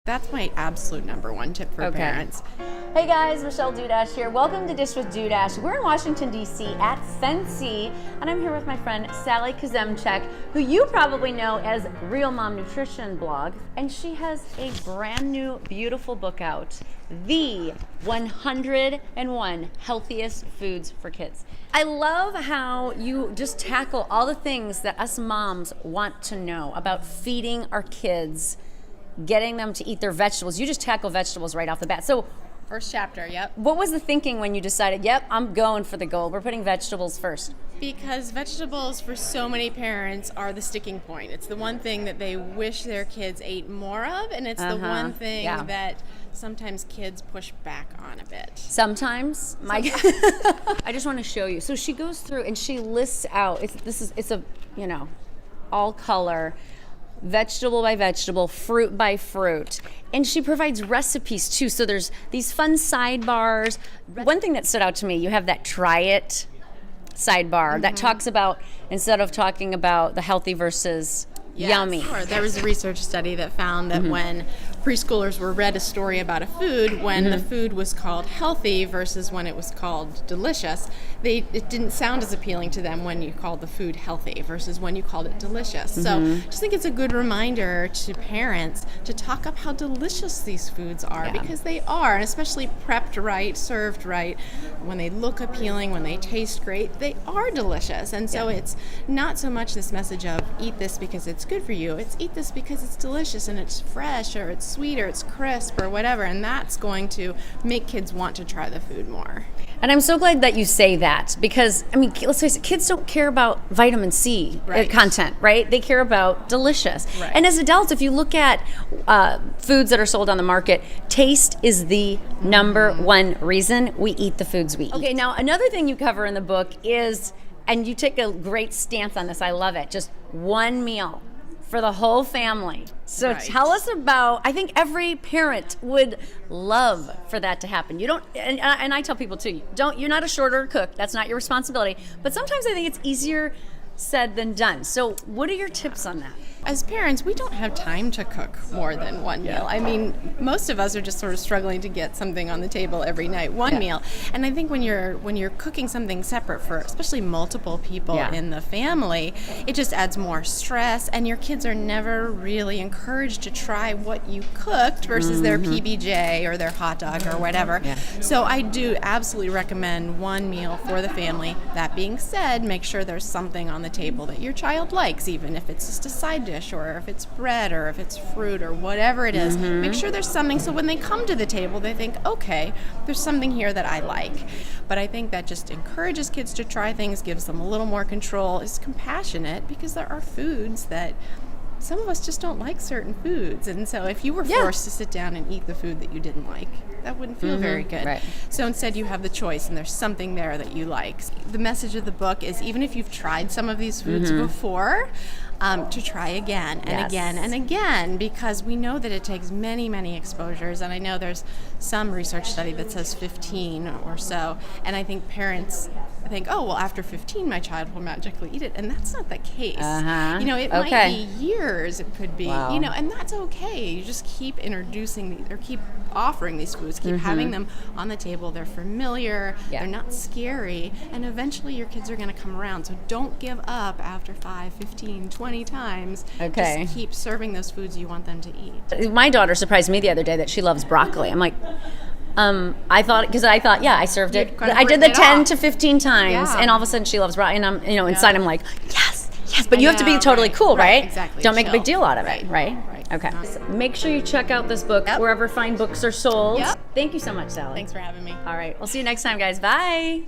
That's my absolute number one tip for parents. Hey guys, Michelle Dudash here. Welcome to Dish with Dudash. We're in Washington, D.C. at Scentsy, and I'm here with my friend Sally Kuzemchak, who you probably know as Real Mom Nutrition blog, and she has a brand new, beautiful book out, The 101 Healthiest Foods for Kids. I love how you just tackle all the things that us moms want to know about feeding our kids, getting them to eat their vegetables. You just tackle vegetables right off the bat. So First chapter, yep. what was the thinking when you decided, yep, I'm going for the gold, we're putting vegetables first? Because vegetables for so many parents are the sticking point. It's the one thing that they wish their kids ate more of, and it's the one thing that sometimes kids push back on a bit. Sometimes. I just want to show you. So she goes through and she lists out, it's a all color, vegetable by vegetable, fruit by fruit. And she provides recipes too. So there's these fun sidebars. One thing that stood out to me, you have that try it sidebar that talks about, instead of talking about the healthy versus yummy. Sure. There was a research study that found that when preschoolers were read a story about a food, when the food was called healthy versus when it was called delicious, it didn't sound as appealing to them when you called the food healthy versus when you called it delicious. So I just think it's a good reminder to parents to talk up how delicious these foods are, because they are, and especially prepped right, served right, when they look appealing, when they taste great, they are delicious. And so it's not so much this message of eat this because it's good for you, it's eat this because it's delicious and it's fresh or it's sweet or it's crisp or whatever, and that's going to make kids want to try the food more. And I'm so glad that you say that, because, I mean, let's face it, kids don't care about vitamin C content, right? They care about delicious. Right. And as adults, if you look at foods that are sold on the market, taste is the number one reason we eat the foods we eat. Okay, now another thing you cover in the book is, and you take a great stance on this, I love it, just one meal for the whole family. So tell us about, I think every parent would love for that to happen. You don't, and I tell people too, you're not a short order cook, that's not your responsibility, but sometimes I think it's easier said than done. So what are your tips on that? As parents, we don't have time to cook more than one meal. I mean, most of us are just sort of struggling to get something on the table every night, one meal. And I think when you're cooking something separate for especially multiple people in the family, it just adds more stress, and your kids are never really encouraged to try what you cooked versus their PBJ or their hot dog or whatever. So I do absolutely recommend one meal for the family. That being said, make sure there's something on the table that your child likes, even if it's just a side dish, or if it's bread, or if it's fruit, or whatever it is. Make sure there's something so when they come to the table they think, okay, there's something here that I like. But I think that just encourages kids to try things, gives them a little more control, is compassionate, because there are foods that some of us just don't like certain foods, and so if you were forced to sit down and eat the food that you didn't like, that wouldn't feel very good. So instead you have the choice, and there's something there that you like. The message of the book is, even if you've tried some of these foods before, to try again and again and again, because we know that it takes many, many exposures, and I know there's some research study that says 15 or so, and I think parents think, oh, well, after 15 my child will magically eat it, and that's not the case. It might be years, it could be, and that's okay. You just keep introducing or keep offering these foods, keep having them on the table. They're familiar, they're not scary, and eventually your kids are going to come around. So don't give up after 5, 15, 20 times. Just keep serving those foods you want them to eat. My daughter surprised me the other day that she loves broccoli. I'm like, I thought, I served it. I did the 10 to 15 times, and all of a sudden she loves broccoli, and I'm, inside I'm like, yes, but you have to be totally cool, right? Exactly. Don't make a big deal out of it, right? Okay. So make sure you check out this book wherever fine books are sold. Thank you so much, Sally. Thanks for having me. All right. We'll see you next time, guys. Bye.